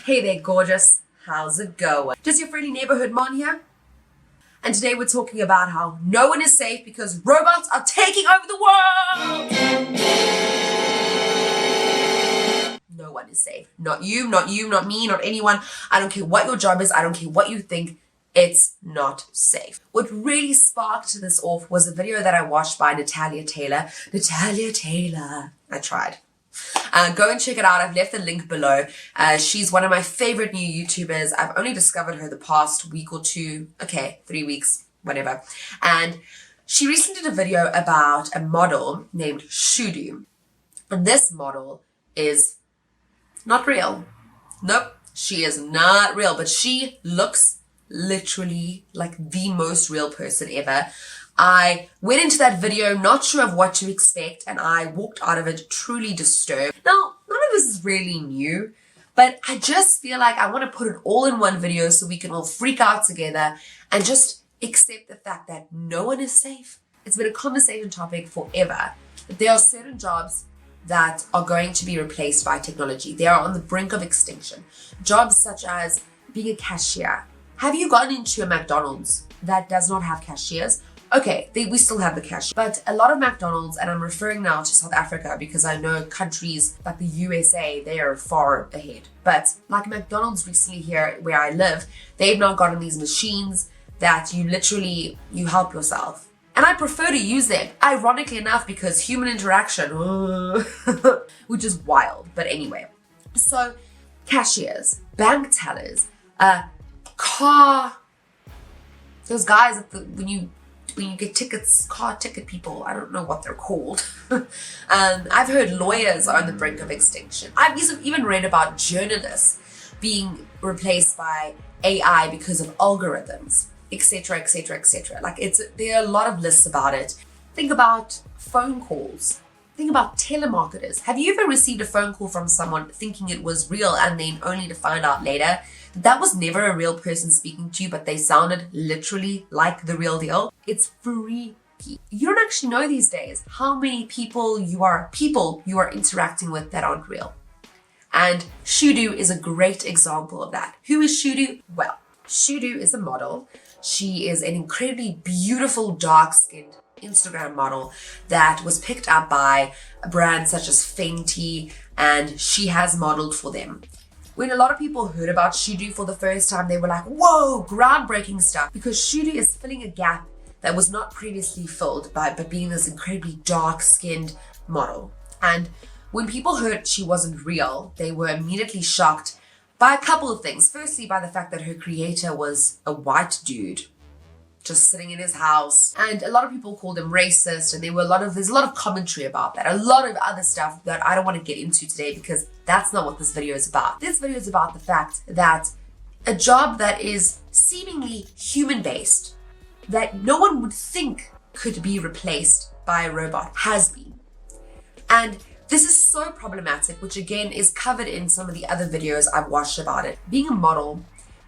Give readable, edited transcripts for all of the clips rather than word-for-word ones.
Hey there, gorgeous. How's it going? Just your friendly neighborhood Mon here. And today we're talking about how no one is safe because robots are taking over the world. No one is safe. Not you, not me, not anyone. I don't care what your job is. I don't care what you think. It's not safe. What really sparked this off was a video that I watched by Natalia Taylor. I tried. Go and check it out. I've left the link below. She's one of my favorite new YouTubers. I've only discovered her the past week or two. Okay, 3 weeks, whatever. And she recently did a video about a model named Shudu. And this model is not real. Nope, she is not real. But she looks literally like the most real person ever. I went into that video not sure of what to expect, and I walked out of it truly disturbed. Now, none of this is really new, but I just feel like I want to put it all in one video so we can all freak out together and just accept the fact that no one is safe. It's been a conversation topic forever. There are certain jobs that are going to be replaced by technology. They are on the brink of extinction. Jobs such as being a cashier. Have you gone into a McDonald's that does not have cashiers? Okay, we still have the cashier. But a lot of McDonald's, and I'm referring now to South Africa because I know countries like the USA, they are far ahead. But like McDonald's recently here where I live, they've now gotten these machines that you help yourself. And I prefer to use them, ironically enough, because human interaction, which is wild. But anyway, so cashiers, bank tellers, those guys when you get tickets, car ticket people, I don't know what they're called. I've heard lawyers are on the brink of extinction. I've even read about journalists being replaced by AI because of algorithms, etc., etc., etc. There are a lot of lists about it. Think about phone calls. Think about telemarketers. Have you ever received a phone call from someone thinking it was real and then only to find out later that was never a real person speaking to you, but they sounded literally like the real deal? It's freaky. You don't actually know these days how many people you are interacting with that aren't real. And Shudu is a great example of that. Who is Shudu? Well, Shudu is a model. She is an incredibly beautiful, dark-skinned Instagram model that was picked up by a brand such as Fenty, and she has modeled for them. When a lot of people heard about Shudu for the first time, they were like, whoa, groundbreaking stuff, because Shudu is filling a gap that was not previously filled by being this incredibly dark-skinned model. And when people heard she wasn't real, they were immediately shocked by a couple of things. Firstly, by the fact that her creator was a white dude just sitting in his house. And a lot of people called him racist, and there's a lot of commentary about that. A lot of other stuff that I don't want to get into today because that's not what this video is about. This video is about the fact that a job that is seemingly human-based, that no one would think could be replaced by a robot, has been. And this is so problematic, which again is covered in some of the other videos I've watched about it. Being a model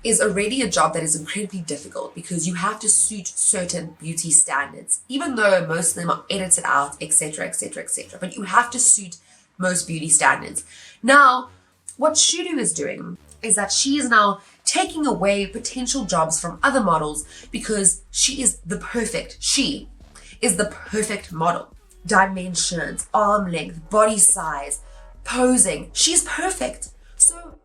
is already a job that is incredibly difficult because you have to suit certain beauty standards, even though most of them are edited out, etc., etc., etc. But you have to suit most beauty standards. Now, what Shudu is doing is that she is now taking away potential jobs from other models because she is the perfect model. Dimensions, arm length, body size, posing. She's perfect. So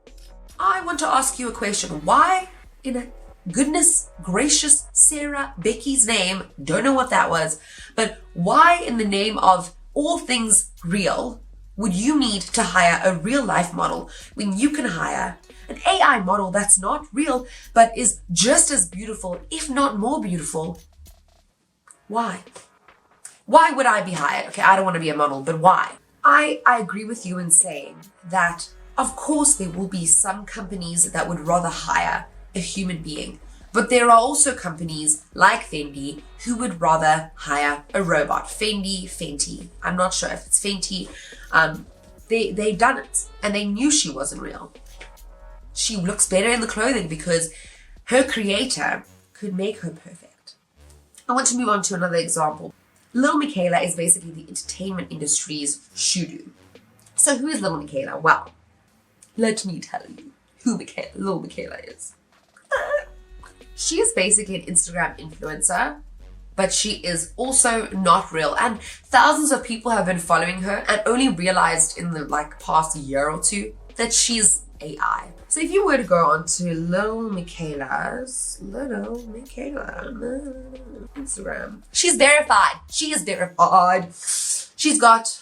I want to ask you a question. Why in a goodness gracious Sarah Becky's name, don't know what that was, but why in the name of all things real would you need to hire a real life model when you can hire an AI model that's not real but is just as beautiful, if not more beautiful? Why? Why would I be hired? Okay, I don't want to be a model, but why? I agree with you in saying that of course, there will be some companies that would rather hire a human being, but there are also companies like Fendi who would rather hire a robot. Fenty. I'm not sure if it's Fenty. They done it, and they knew she wasn't real. She looks better in the clothing because her creator could make her perfect. I want to move on to another example. Lil Miquela is basically the entertainment industry's Shudu. So who is Lil Miquela? Well, let me tell you who little Michaela is. She is basically an Instagram influencer, but she is also not real. And thousands of people have been following her and only realized in the past year or two that she's AI. So if you were to go on to little Michaela's Instagram, she's verified. She is verified. She's got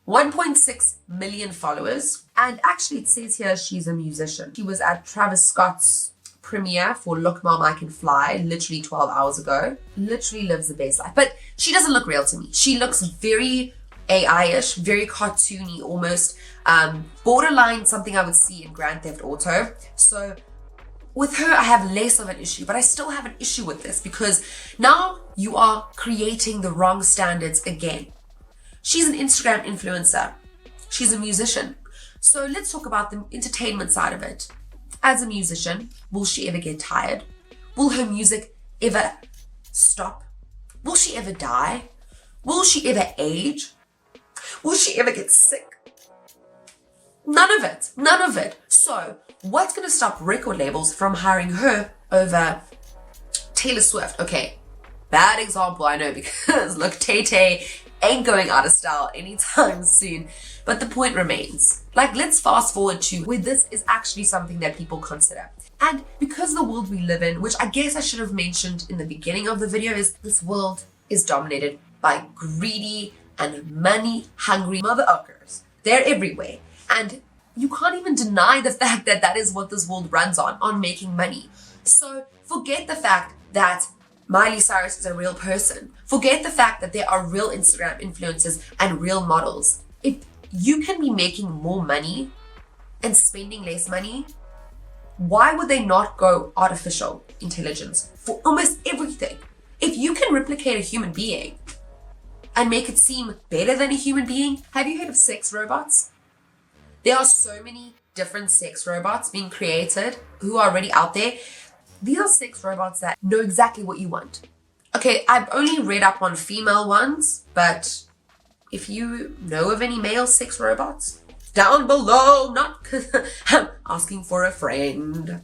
1.6 million followers. And actually it says here she's a musician. She was at Travis Scott's premiere for Look Mom I Can Fly literally 12 hours ago. Literally lives the best life. But she doesn't look real to me. She looks very AI-ish, very cartoony almost. Borderline something I would see in Grand Theft Auto. So with her, I have less of an issue, but I still have an issue with this because now you are creating the wrong standards again. She's an Instagram influencer. She's a musician. So let's talk about the entertainment side of it. As a musician, will she ever get tired? Will her music ever stop? Will she ever die? Will she ever age? Will she ever get sick? None of it. None of it. So what's going to stop record labels from hiring her over Taylor Swift? Okay, bad example, I know, because look, Tay-Tay ain't going out of style anytime soon. But the point remains. Let's fast forward to where this is actually something that people consider. And because the world we live in, which I guess I should have mentioned in the beginning of the video, is this world is dominated by greedy and money-hungry motherfuckers. They're everywhere. And you can't even deny the fact that that is what this world runs on making money. So forget the fact that Miley Cyrus is a real person. Forget the fact that there are real Instagram influencers and real models. If you can be making more money and spending less money, why would they not go artificial intelligence for almost everything? If you can replicate a human being and make it seem better than a human being, have you heard of sex robots? There are so many different sex robots being created who are already out there. These are sex robots that know exactly what you want. Okay, I've only read up on female ones, but if you know of any male sex robots, down below, not because I'm asking for a friend.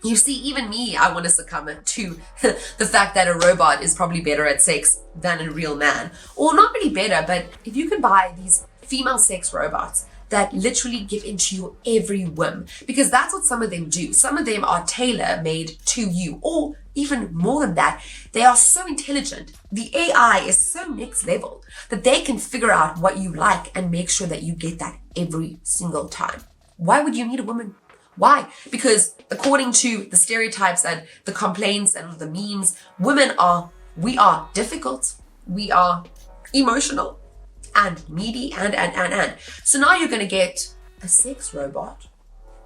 You see, even me, I want to succumb to the fact that a robot is probably better at sex than a real man. Or not really better, but if you can buy these female sex robots that literally give into your every whim, because that's what some of them do. Some of them are tailor-made to you, or even more than that, they are so intelligent. The AI is so next level that they can figure out what you like and make sure that you get that every single time. Why would you need a woman? Why? Because according to the stereotypes and the complaints and the memes, we are difficult, we are emotional, and needy, and. So now you're going to get a sex robot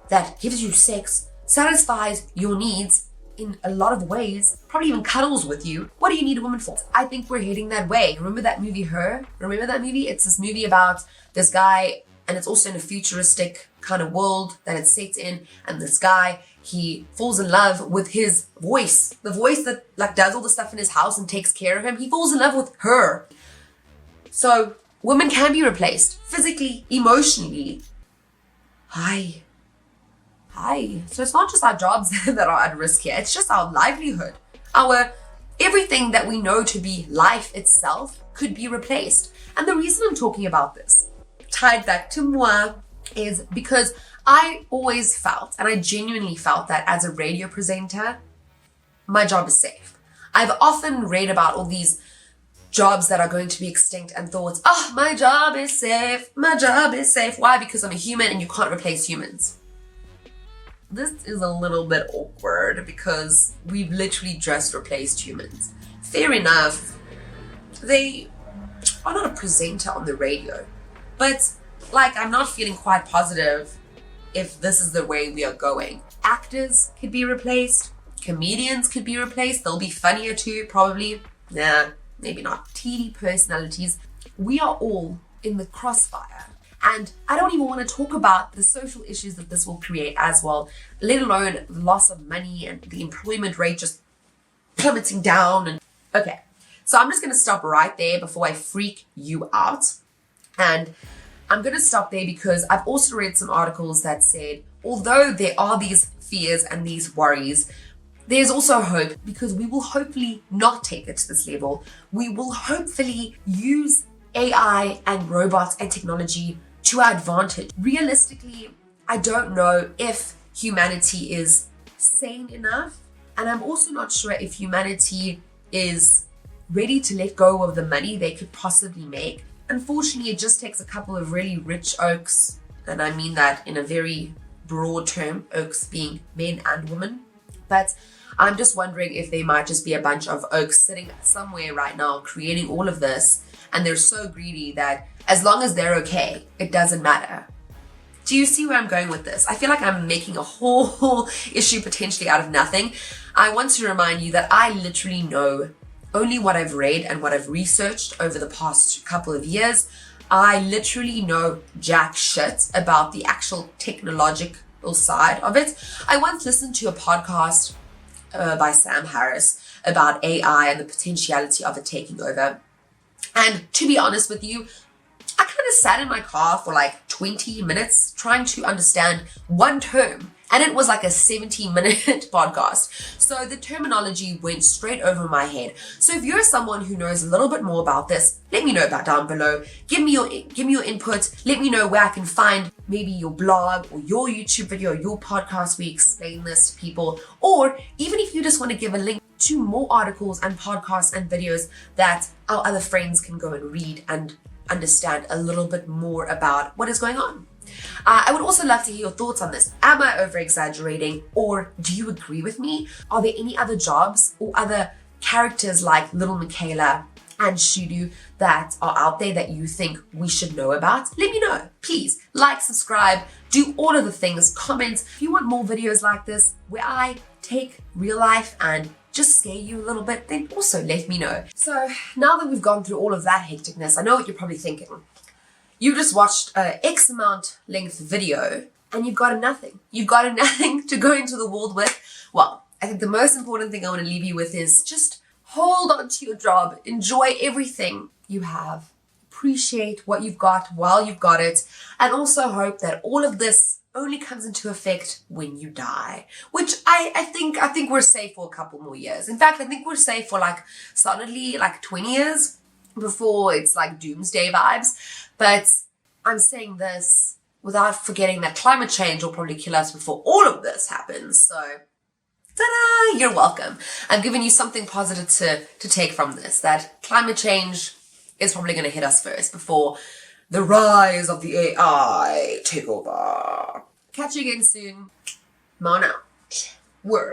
that gives you sex, satisfies your needs in a lot of ways, probably even cuddles with you. What do you need a woman for? I think we're heading that way. Remember that movie, Her? Remember that movie? It's this movie about this guy, and it's also in a futuristic kind of world that it's set in, and this guy, he falls in love with his voice. The voice that does all the stuff in his house and takes care of him. He falls in love with her. So women can be replaced physically, emotionally. Hi. So it's not just our jobs that are at risk here. It's just our livelihood. Everything that we know to be life itself could be replaced. And the reason I'm talking about this, tied back to moi, is because I always felt, and I genuinely felt, that as a radio presenter, my job is safe. I've often read about all these jobs that are going to be extinct and thought, oh, my job is safe. My job is safe. Why? Because I'm a human and you can't replace humans. This is a little bit awkward because we've literally just replaced humans. Fair enough. They are not a presenter on the radio, but I'm not feeling quite positive if this is the way we are going. Actors could be replaced. Comedians could be replaced. They'll be funnier too, probably. Nah, maybe not. TV personalities. We are all in the crossfire. And I don't even want to talk about the social issues that this will create as well, let alone the loss of money and the employment rate just plummeting down. Okay, so I'm just going to stop right there before I freak you out. And I'm going to stop there because I've also read some articles that said, although there are these fears and these worries, there's also hope because we will hopefully not take it to this level. We will hopefully use AI and robots and technology to our advantage. Realistically, I don't know if humanity is sane enough, and I'm also not sure if humanity is ready to let go of the money they could possibly make. Unfortunately, it just takes a couple of really rich oaks, and I mean that in a very broad term, oaks being men and women. But I'm just wondering if there might just be a bunch of oaks sitting somewhere right now creating all of this, and they're so greedy that as long as they're okay, it doesn't matter. Do you see where I'm going with this? I feel like I'm making a whole issue potentially out of nothing. I want to remind you that I literally know only what I've read and what I've researched over the past couple of years. I literally know jack shit about the actual technological side of it. I once listened to a podcast by Sam Harris about AI and the potentiality of it taking over. And to be honest with you, I kind of sat in my car for like 20 minutes trying to understand one term. And it was like a 70-minute podcast. So the terminology went straight over my head. So if you're someone who knows a little bit more about this, let me know about down below. Give me your input. Let me know where I can find maybe your blog or your YouTube video, or your podcast where you explain this to people. Or even if you just want to give a link to more articles and podcasts and videos that our other friends can go and read and understand a little bit more about what is going on. I would also love to hear your thoughts on this. Am I over-exaggerating, or do you agree with me? Are there any other jobs or other characters like Little Michaela and Shudu that are out there that you think we should know about? Let me know. Please like, subscribe, do all of the things, comment. If you want more videos like this where I take real life and just scare you a little bit, then also let me know. So now that we've gone through all of that hecticness, I know what you're probably thinking. You just watched a X amount length video and you've got nothing. You've got nothing to go into the world with. Well, I think the most important thing I want to leave you with is just hold on to your job. Enjoy everything you have. Appreciate what you've got while you've got it. And also hope that all of this only comes into effect when you die. Which I think we're safe for a couple more years. In fact, I think we're safe for like solidly like 20 years before it's like doomsday vibes. But I'm saying this without forgetting that climate change will probably kill us before all of this happens. So, ta-da! You're welcome. I'm giving you something positive to take from this, that climate change is probably going to hit us first before the rise of the AI take over. Catch you again soon. Mon out. Word.